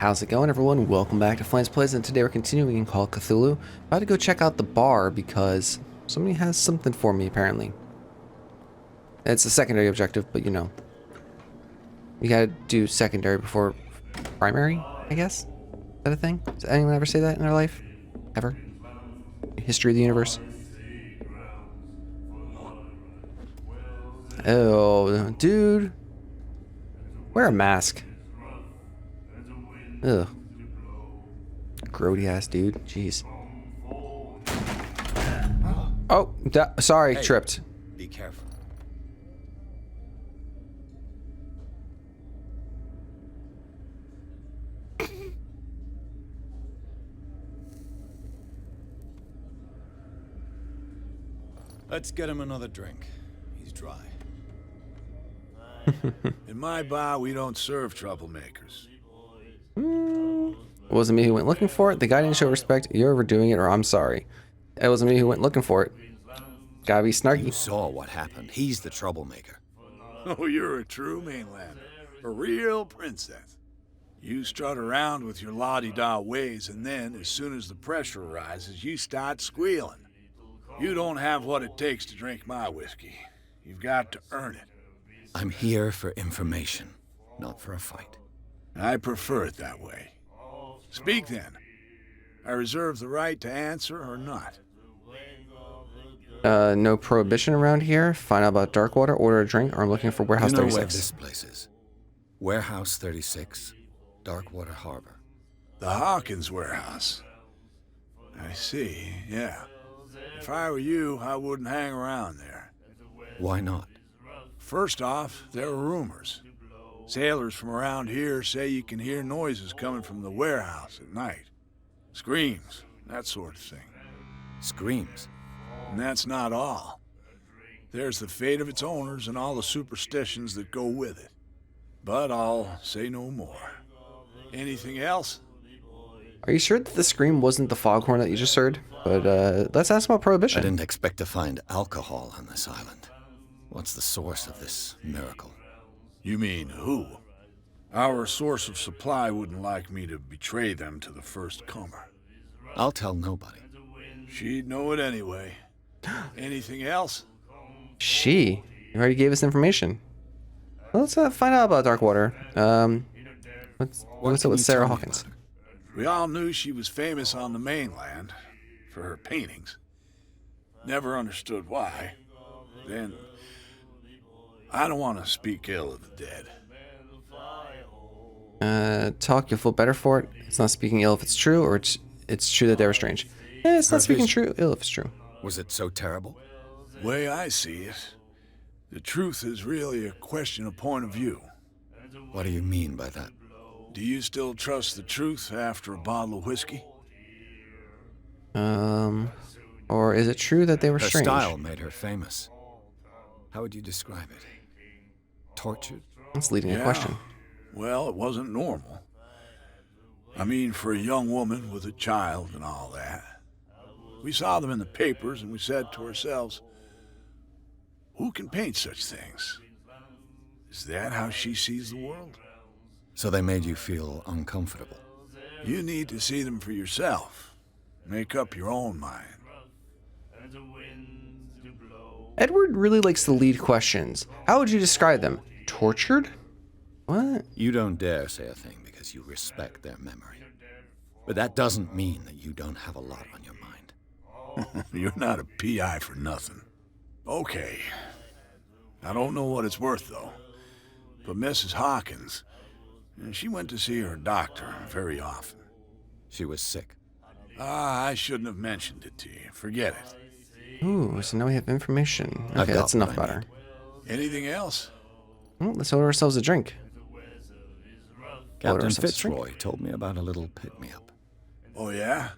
How's it going, everyone? Welcome back to Flamez Plays, and today we're continuing in Call of Cthulhu. About to go check out the bar because somebody has something for me, apparently. It's a secondary objective, but you know. You gotta do secondary before primary, I guess? Is that a thing? Does anyone ever say that in their life? Ever? History of the universe? Oh, dude. Wear a mask. Ugh. Grody ass dude. Jeez. Oh, sorry, Hey, tripped. be careful. Let's get him another drink. He's dry. In my bar, we don't serve troublemakers. It wasn't me who went looking for it. The guy didn't show respect. You're overdoing it, or I'm sorry. It wasn't me who went looking for it. Gotta be You snarky. saw what happened. He's the troublemaker. Oh, you're a true mainlander. A real princess. You strut around with your la-di-da ways, and then, as soon as the pressure arises, you start squealing. You don't have what it takes to drink my whiskey. You've got to earn it. I'm here for information, not for a fight. I prefer it that way. Speak then. I reserve the right to answer or not. No prohibition around here. Find out about Darkwater, order a drink, or I'm looking for Warehouse You know 36. where this place is? Warehouse 36, Darkwater Harbor. The Hawkins warehouse. I see, yeah. If I were you, I wouldn't hang around there. Why not? First off, there are rumors. Sailors from around here say you can hear noises coming from the warehouse at night. Screams, that sort of thing. Screams. And that's not all. There's the fate of its owners and all the superstitions that go with it. But I'll say no more. Anything else? Are you sure that the scream wasn't the foghorn that you just heard? But let's ask about I prohibition. didn't expect to find alcohol on this island. What's the source of this miracle? You mean who? Our source of supply wouldn't like me to betray them to the first comer. I'll tell nobody. She'd know it anyway. Anything else? She. You already gave us information. Well, let's find out about Darkwater. What's up can with you Sarah tell me Hawkins? about We all knew she was famous on the mainland for her paintings. Never understood why. Then, I don't want to speak ill of the dead. Talk, you'll feel better for it. It's not speaking ill if it's true, or it's true that they were strange. It's Her not speaking vision. ill if it's true. Was it so terrible? Way I see it, the truth is really a question of point of view. What do you mean by that? Do you still trust the truth after a bottle of whiskey? Or is it true that they were Her strange? style made her famous. How would you describe it? Tortured? That's leading a question. Well, it wasn't normal. I mean, for a young woman with a child and all that. We saw them in the papers and we said to ourselves, who can paint such things? Is that how she sees the world? So they made you feel uncomfortable. You need to see them for yourself. Make up your own mind. Edward really likes to lead questions. How would you describe them? Tortured? What? You don't dare say a thing because you respect their memory. But that doesn't mean that you don't have a lot on your mind. You're not a PI for nothing. Okay. I don't know what it's worth, though. But Mrs. Hawkins, she went to see her doctor very often. She was sick. I shouldn't have mentioned it to you. Forget it. Ooh, so now we have information. I've Okay, got that's enough what I about her. need. Anything else? Well, let's order ourselves a drink. Captain ourselves a drink. Fitzroy told me about a little pick-me-up. Oh, yeah?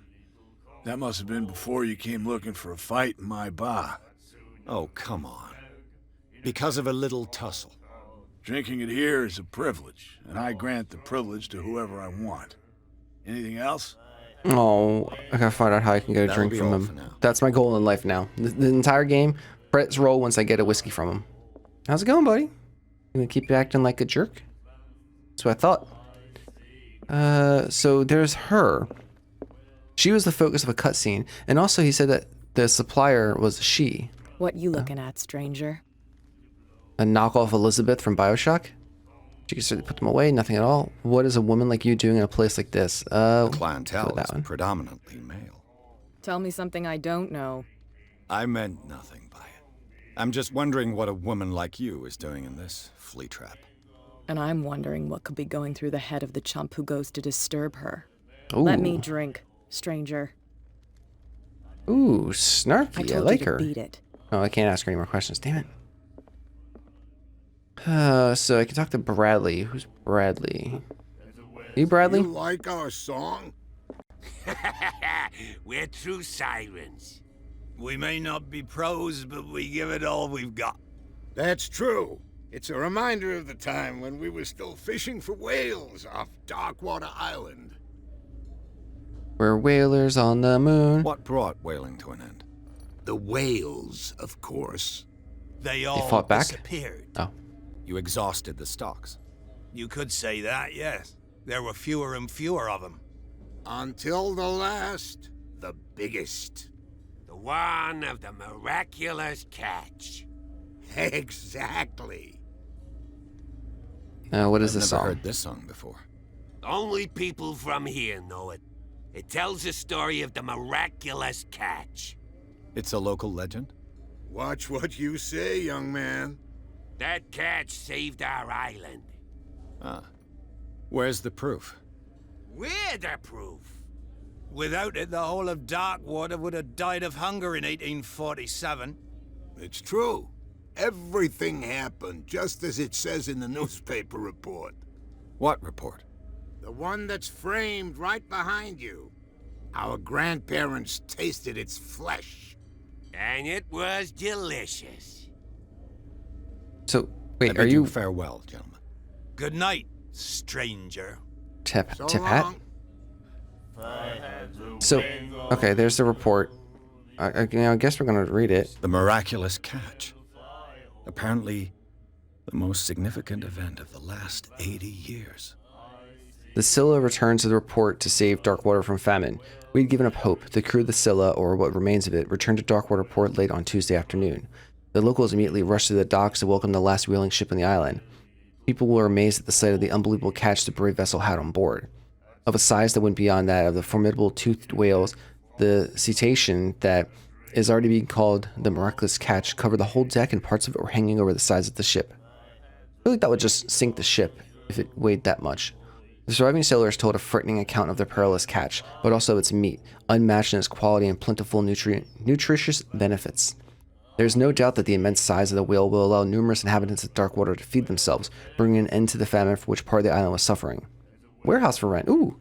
That must have been before you came looking for a fight in my bar. Oh, come on. Because of a little tussle. Drinking it here is a privilege, and I grant the privilege to whoever I want. Anything else? Oh, I gotta find out how I can get a That'll drink be from all him. for now. That's my goal in life now. The entire game, press roll once I get a whiskey from him. How's it going, buddy? You gonna keep acting like a jerk? That's what I thought. So there's her. She was the focus of a cutscene, and also he said that the supplier was a she. What you looking at, stranger? A knockoff Elizabeth from BioShock? She could certainly put them away, nothing at all. What is a woman like you doing in a place like this? The clientele that is one. predominantly male. Tell me something I don't know. I meant nothing by it. I'm just wondering what a woman like you is doing in this flea trap. And I'm wondering what could be going through the head of the chump who goes to disturb her. Ooh. Let me drink, stranger. Ooh, I snarky. told I like you to her. beat it. Oh, I can't ask her any more questions. Damn it. So I can talk to Bradley. Who's Bradley? You, Bradley? You like our song? We're true sirens. We may not be pros, but we give it all we've got. That's true. It's a reminder of the time when we were still fishing for whales off Darkwater Island. We're whalers on the moon. What brought whaling to an end? The whales, of course. They all fought back? disappeared. Oh. You exhausted the stocks. You could say that, yes. There were fewer and fewer of them. Until the last, the biggest. The one of the miraculous catch. Exactly. What is I've this never song? heard this song before. Only people from here know it. It tells the story of the miraculous catch. It's a local legend? Watch what you say, young man. That catch saved our island. Ah. Where's the proof? We're the proof. Without it, the whole of Darkwater would have died of hunger in 1847. It's true. Everything happened just as it says in the newspaper report. What report? The one that's framed right behind you. Our grandparents tasted its flesh. And it was delicious. So, I wait, bid are you farewell, gentlemen. Good night, stranger. Tip So Hat? long. So, okay, there's the report. I guess we're gonna read it. The miraculous catch. Apparently, the most significant event of the last 80 years. The Scylla returned to the report to save Darkwater from famine. We'd given up hope. The crew of the Scylla, or what remains of it, returned to Darkwater port late on Tuesday afternoon. The locals immediately rushed to the docks to welcome the last whaling ship on the island. People were amazed at the sight of the unbelievable catch the brave vessel had on board. Of a size that went beyond that of the formidable toothed whales, the cetacean that is already being called the miraculous catch covered the whole deck, and parts of it were hanging over the sides of the ship. I feel like that would just sink the ship if it weighed that much. The surviving sailors told a frightening account of the perilous catch, but also of its meat, unmatched in its quality and plentiful nutritious benefits. There's no doubt that the immense size of the whale will allow numerous inhabitants of Darkwater to feed themselves, bringing an end to the famine for which part of the island was suffering. Warehouse for rent. Ooh.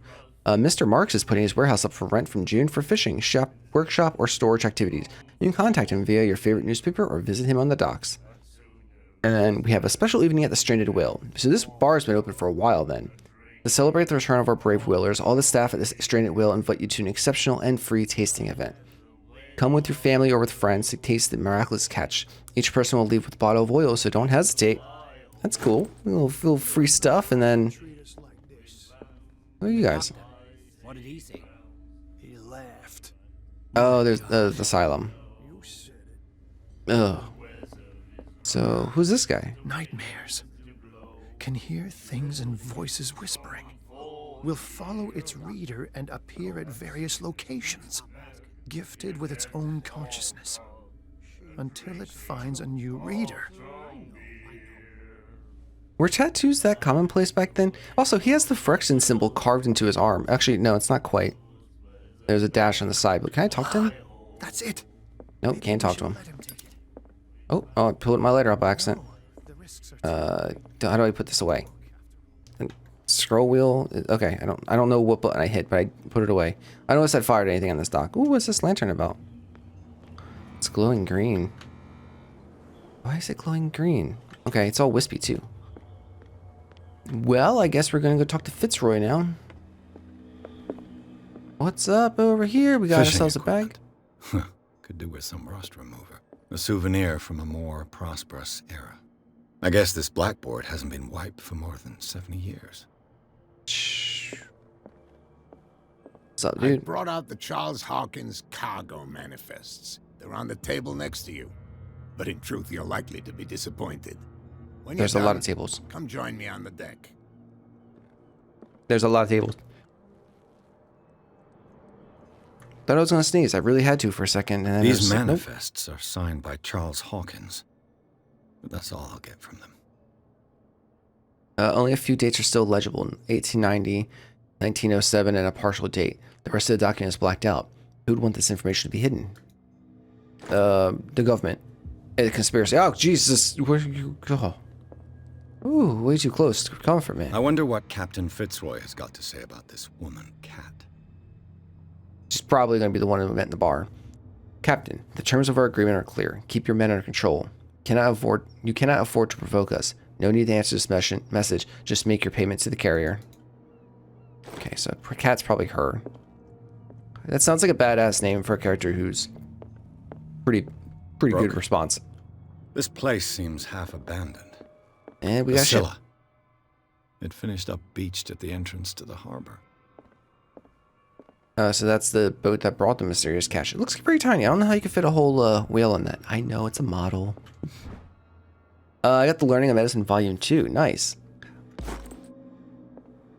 Mr. Marks is putting his warehouse up for rent from June for fishing, shop, workshop, or storage activities. You can contact him via your favorite newspaper or visit him on the docks. And then we have a special evening at the Stranded Whale. So this bar has been open for a while then. To celebrate the return of our brave whalers, all the staff at this Stranded Whale invite you to an exceptional and free tasting event. Come with your family or with friends to taste the miraculous catch. Each person will leave with a bottle of oil, so don't hesitate. That's cool. A little free stuff, and then... What are you guys? What did he say? He laughed. Oh, there's the asylum. Ugh. So, who's this guy? Nightmares. Can hear things and voices whispering. Will follow its reader and appear at various locations, gifted with its own consciousness, until it finds a new reader. Were tattoos that commonplace back then? Also, he has the Phyrexian symbol carved into his arm. Actually, no, it's not quite. There's a dash on the side, but can I talk to him? That's it. Nope, can't talk to him. Let him take it. Oh, I pulled my lighter up by accident. The risks are How do I put this away? Scroll wheel. Okay, I don't know what button I hit, but I put it away. I noticed I fired anything on this dock. Ooh, what's this lantern about? It's glowing green. Why is it glowing green? Okay, it's all wispy too. Well, I guess we're gonna go talk to Fitzroy now. What's up over here? We got Fishing ourselves a bag. equipment. Could do with some rust remover. A souvenir from a more prosperous era. I guess this blackboard hasn't been wiped for more than 70 years. Shh. What's up, I dude? brought out the Charles Hawkins cargo manifests. They're on the table next to you. But in truth, you're likely to be disappointed. When There's you're a lot done, of tables. come join me on the deck. There's a lot of tables. Thought I was gonna sneeze. I really had to for a second. And then These nope. manifests are signed by Charles Hawkins. But that's all I'll get from them. Only a few dates are still legible. 1890, 1907, and a partial date. The rest of the document is blacked out. Who would want this information to be hidden? The government. A conspiracy. Oh, Jesus. Where you go? Ooh, way too close. Comfort, man. I wonder what Captain Fitzroy has got to say about this woman, Cat. She's probably going to be the one who met in the bar. Captain, the terms of our agreement are clear. Keep your men under control. You cannot afford to provoke us. No need to answer this message. Just make your payment to the carrier. Okay, so Cat's probably her. That sounds like a badass name for a character who's pretty good response. This place seems half abandoned. And we got ship. Scylla. It finished up beached at the entrance to the harbor. So that's the boat that brought the mysterious cache. It looks pretty tiny. I don't know how you could fit a whole whale in that. I know, it's a model. I got the Learning of Medicine Volume 2. Nice.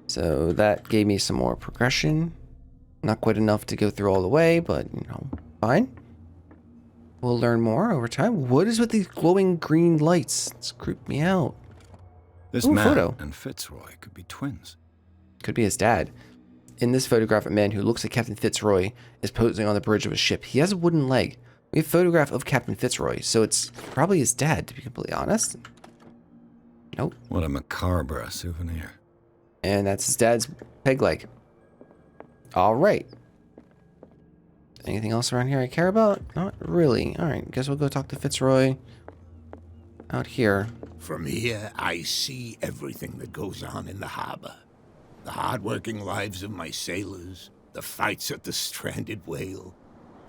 So that gave me some more progression. Not quite enough to go through all the way, but, you know, fine. We'll learn more over time. What is with these glowing green lights? It's creeped me out. This Ooh, man photo. and Fitzroy could be twins. Could be his dad. In this photograph, a man who looks like Captain Fitzroy is posing on the bridge of a ship. He has a wooden leg. We have a photograph of Captain Fitzroy, so it's probably his dad, to be completely honest. Nope. What a macabre souvenir. And that's his dad's peg leg. All right. Anything else around here I care about? Not really. All right, guess we'll go talk to Fitzroy out here. From here, I see everything that goes on in the harbor. The hard-working lives of my sailors, the fights at the stranded whale.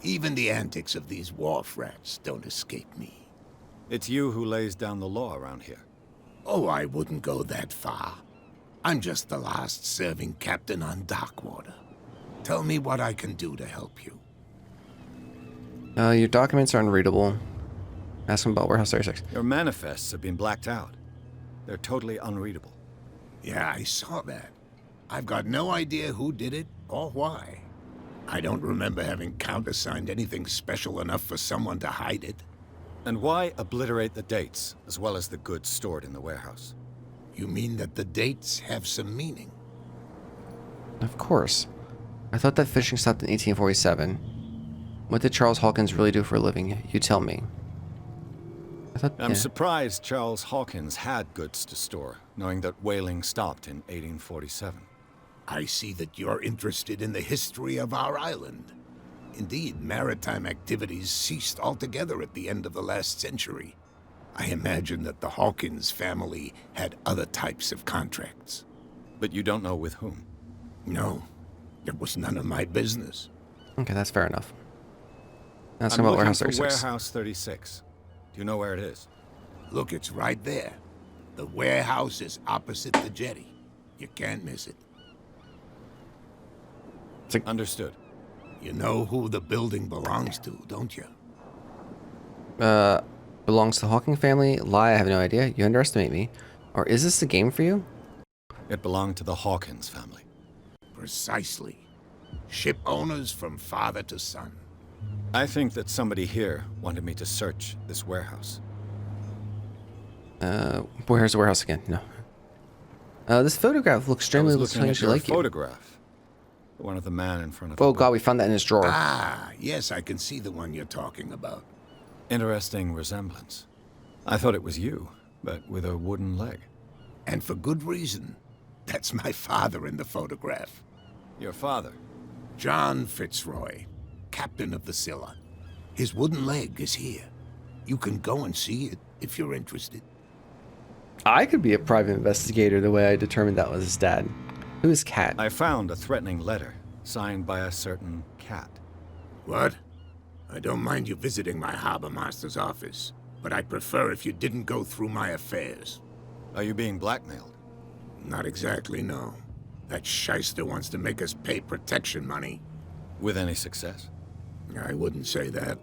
Even the antics of these wharf rats don't escape me. It's you who lays down the law around here. Oh, I wouldn't go that far. I'm just the last serving captain on Darkwater. Tell me what I can do to help you. Your documents are unreadable. Ask him about Warehouse 36. Your manifests have been blacked out. They're totally unreadable. Yeah, I saw that. I've got no idea who did it or why. I don't remember having countersigned anything special enough for someone to hide it. And why obliterate the dates, as well as the goods stored in the warehouse? You mean that the dates have some meaning? Of course. I thought that fishing stopped in 1847. What did Charles Hawkins really do for a living? You tell me. I'm surprised Charles Hawkins had goods to store, knowing that whaling stopped in 1847. I see that you're interested in the history of our island. Indeed, maritime activities ceased altogether at the end of the last century. I imagine that the Hawkins family had other types of contracts. But you don't know with whom? No, it was none of my business. Okay, that's fair enough. Ask I'm him about looking Warehouse for 36. Warehouse 36. Do you know where it is? Look, it's right there. The warehouse is opposite the jetty. You can't miss it. Understood. You know who the building belongs to, don't you? Belongs to the Hawking family? Lie, I have no idea. You underestimate me. Or is this a game for you? It belonged to the Hawkins family. Precisely. Ship owners from father to son. I think that somebody here wanted me to search this warehouse. Where's the warehouse again? No. This photograph looks I was extremely looking at strangely your like you. photograph. The one of the man in front of the Oh book. god, we found that in his drawer. Ah, yes, I can see the one you're talking about. Interesting resemblance. I thought it was you, but with a wooden leg. And for good reason. That's my father in the photograph. Your father? John Fitzroy, captain of the Scylla. His wooden leg is here. You can go and see it if you're interested. I could be a private investigator the way I determined that was his dad. Who is Cat? I found a threatening letter, signed by a certain Cat. What? I don't mind you visiting my harbor master's office, but I'd prefer if you didn't go through my affairs. Are you being blackmailed? Not exactly, no. That shyster wants to make us pay protection money. With any success? I wouldn't say that,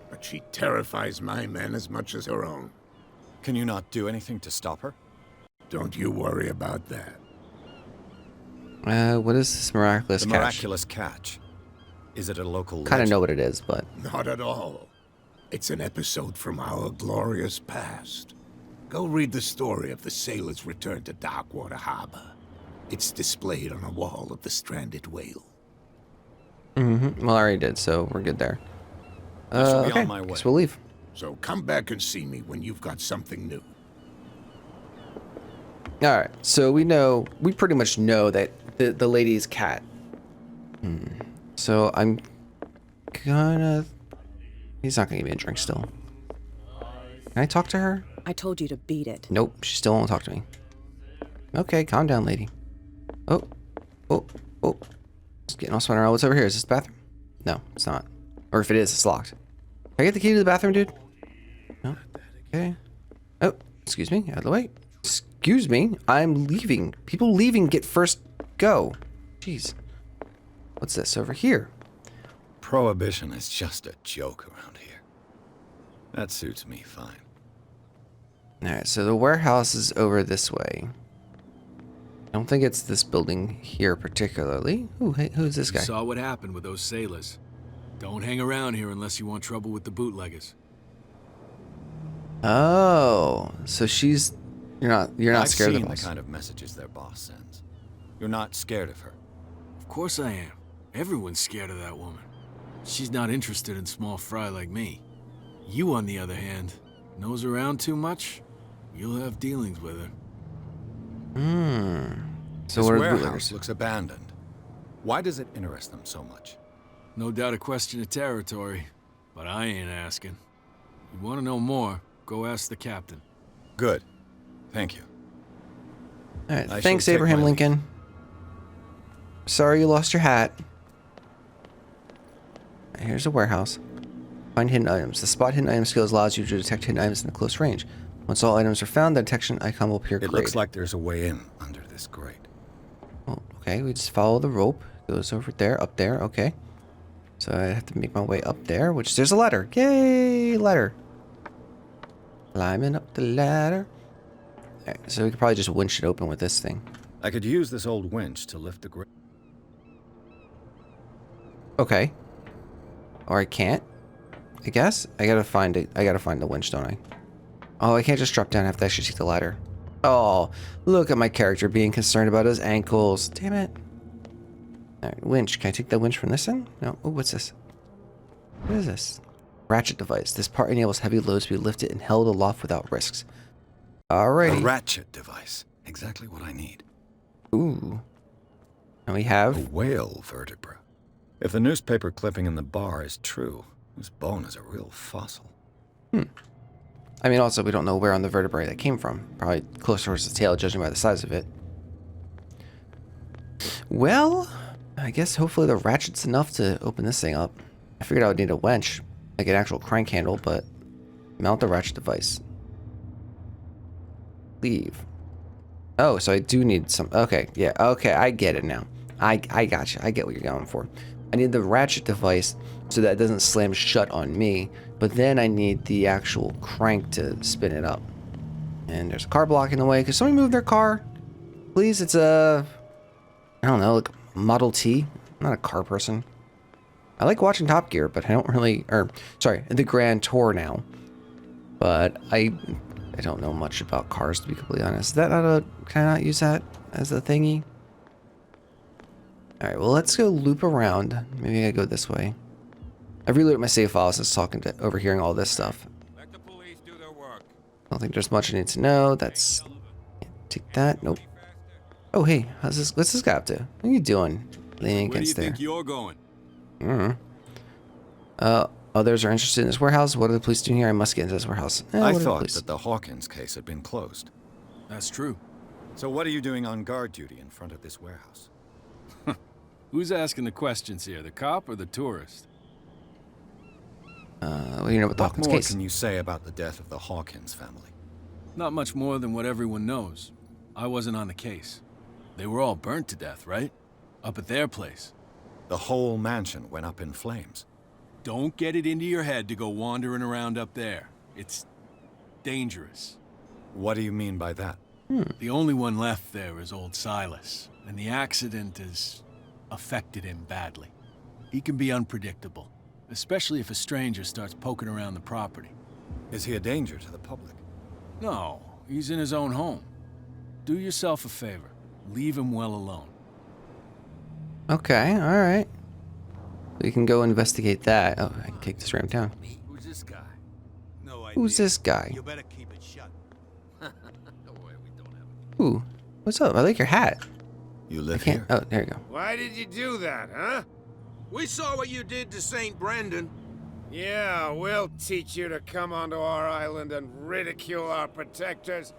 but she terrifies my men as much as her own. Can you not do anything to stop her? Don't you worry about that. What is this miraculous The catch? miraculous catch. Is it a local Kind of legend? know what it is, but Not at all. It's an episode from our glorious past. Go read the story of the sailor's return to Darkwater Harbor. It's displayed on a wall of the stranded whale. well, I already did, so we're good there. I shall be Okay, on my way. guess we'll leave. So come back and see me when you've got something new. All right, so we pretty much know that the lady's cat. So I'm gonna. He's not gonna give me a drink still. Can I talk to her? I told you to beat it. Nope, she still won't talk to me. Okay, calm down, lady. Oh. Just getting all spun around. What's over here? Is this the bathroom? No, it's not. Or if it is, it's locked. Can I get the key to the bathroom, dude? No. Okay. Oh, excuse me. Out of the way. Excuse me. I'm leaving. People leaving get first go. Jeez. What's this over here? Prohibition is just a joke around here. That suits me fine. Alright, so the warehouse is over this way. I don't think it's this building here particularly. Ooh, hey, who's this guy? You saw what happened with those sailors. Don't hang around here unless you want trouble with the bootleggers. Oh, so she's... You're not scared of I've the seen boss. the kind of messages their boss sends. You're not scared of her. Of course I am. Everyone's scared of that woman. She's not interested in small fry like me. You, on the other hand, nose around too much, you'll have dealings with her. So This what are the warehouse bootleggers? looks abandoned. Why does it interest them so much? No doubt a question of territory, but I ain't asking. You want to know more, go ask the captain. Good. Thank you. Alright, I thanks, shall take Abraham my leave. Lincoln. Sorry you lost your hat. Here's a warehouse. Find hidden items. The spot hidden item skills allows you to detect hidden items in a close range. Once all items are found, the detection icon will appear. It looks like there's a way in under this grate. Oh, okay, we just follow the rope. Goes over there, up there, okay. So I have to make my way up there, which there's a ladder. Yay, ladder. Climbing up the ladder. Alright, so we could probably just winch it open with this thing. I could use this old winch to lift the grate. Okay. Or I can't. I guess. I gotta find it. I gotta find the winch, don't I? Oh, I can't just drop down. I have to actually take the ladder. Oh, look at my character being concerned about his ankles. Damn it. Alright, winch. Can I take the winch from this end? No. Oh, what's this? What is this? Ratchet device. This part enables heavy loads to be lifted and held aloft without risks. A Alrighty. ratchet device. Exactly what I need. Ooh. And we A have... whale vertebra. If the newspaper clipping in the bar is true, this bone is a real fossil. I mean, also, we don't know where on the vertebrae that came from. Probably closer towards the tail, judging by the size of it. Well, I guess hopefully the ratchet's enough to open this thing up. I figured I would need a winch, like an actual crank handle, but mount the ratchet device. Leave. Oh, so I do need some... Okay, yeah, okay, I get it now. I got you. I get what you're going for. I need the ratchet device so that it doesn't slam shut on me, but then I need the actual crank to spin it up. And there's a car blocking the way. Could somebody move their car? Please, it's a... I don't know, like Model T. I'm not a car person. I like watching Top Gear, but I don't really... Or, sorry, the Grand Tour now. But I don't know much about cars, to be completely honest. Is that not a... Can I not use that as a thingy? Alright, well, let's go loop around. Maybe I go this way. I reloaded my save files since talking to... Overhearing all this stuff. Let the police do their work. I don't think there's much I need to know. That's... Take that. Nope. Oh, hey. How's this... What's this guy up to? What are you doing? Leaning Where do you against there. think you're going? Others are interested in this warehouse. What are the police doing here? I must get into this warehouse. I what are the thought police? that the Hawkins case had been closed. That's true. So what are you doing on guard duty in front of this warehouse? Who's asking the questions here, the cop or the tourist? What do you know about the What Hawkins more case? can you say about the death of the Hawkins family? Not much more than what everyone knows. I wasn't on the case. They were all burnt to death, right? Up at their place. The whole mansion went up in flames. Don't get it into your head to go wandering around up there. It's dangerous. What do you mean by that? The only one left there is old Silas, and the accident has affected him badly. He can be unpredictable, especially if a stranger starts poking around the property. Is he a danger to the public? No, he's in his own home. Do yourself a favor. Leave him well alone. Okay, alright. We can go investigate that. Oh, I can kick this ramp down. Who's this guy? No idea. Who's this guy? You better keep it shut. Ooh, what's up? I like your hat. You I live can't. here? Oh, there you go. Why did you do that, huh? We saw what you did to St. Brendan. Yeah, we'll teach you to come onto our island and ridicule our protectors.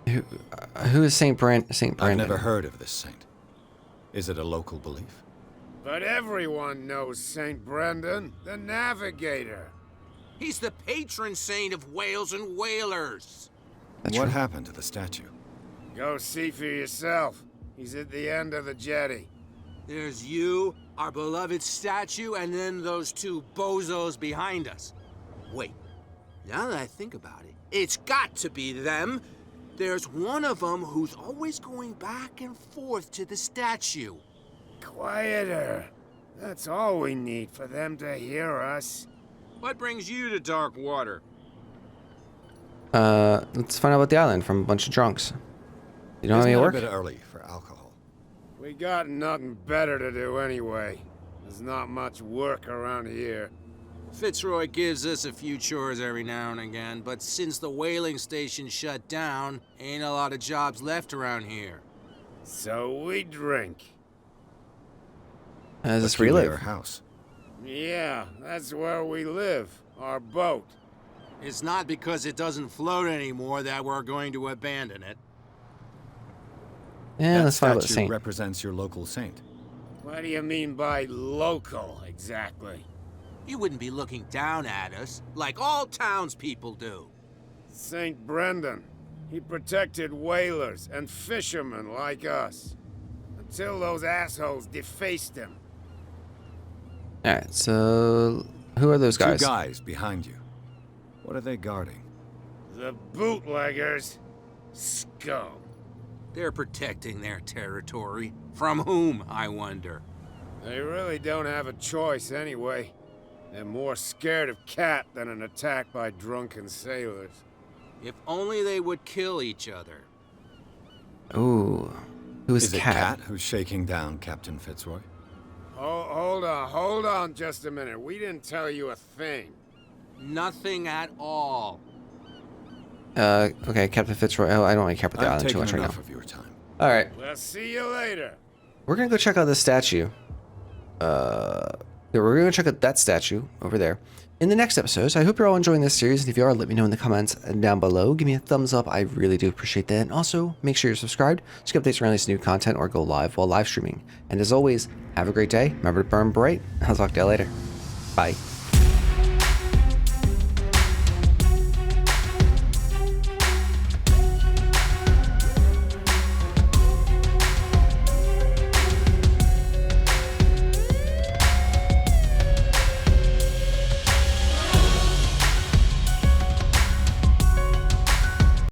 Who is Saint Brandon? I've never heard of this saint. Is it a local belief? But everyone knows St. Brendan, the Navigator. He's the patron saint of whales and whalers. That's What true. happened to the statue? Go see for yourself. He's at the end of the jetty. There's you, our beloved statue, and then those two bozos behind us. Wait, now that I think about it, it's got to be them. There's one of them who's always going back and forth to the statue. Quieter. That's all we need for them to hear us. What brings you to Darkwater? Let's find out about the island from a bunch of drunks. You don't have Isn't any it work? a bit early for alcohol? We got nothing better to do anyway. There's not much work around here. Fitzroy gives us a few chores every now and again, but since the whaling station shut down, ain't a lot of jobs left around here. So we drink. Is this where you Peculiar live? house. Yeah, that's where we live. Our boat. It's not because it doesn't float anymore that we're going to abandon it. Yeah, That let's find out about the statue saint. represents your local saint. What do you mean by local, exactly? You wouldn't be looking down at us, like all townspeople do. St. Brendan. He protected whalers and fishermen like us. Until those assholes defaced him. Alright, so who are those guys? Two guys behind you. What are they guarding? The bootleggers. Scum. They're protecting their territory. From whom, I wonder? They really don't have a choice anyway. They're more scared of Cat than an attack by drunken sailors. If only they would kill each other. Ooh, who is Is it Cat? Cat who's shaking down Captain Fitzroy? Hold on just a minute. We didn't tell you a thing. Nothing at all. Okay, Captain Fitzroy. Oh, I don't really care about the I've island too taken much right enough now. of your time. Alright, We'll see you later. we're gonna go check out this statue. Yeah, we're gonna check out that statue over there in the next episode. So I hope you're all enjoying this series, and if you are, let me know in the comments down below. Give me a thumbs up, I really do appreciate that. And also, make sure you're subscribed to get updates around this new content or go live while live streaming. And as always, have a great day. Remember to burn bright. I'll talk to you later. Bye.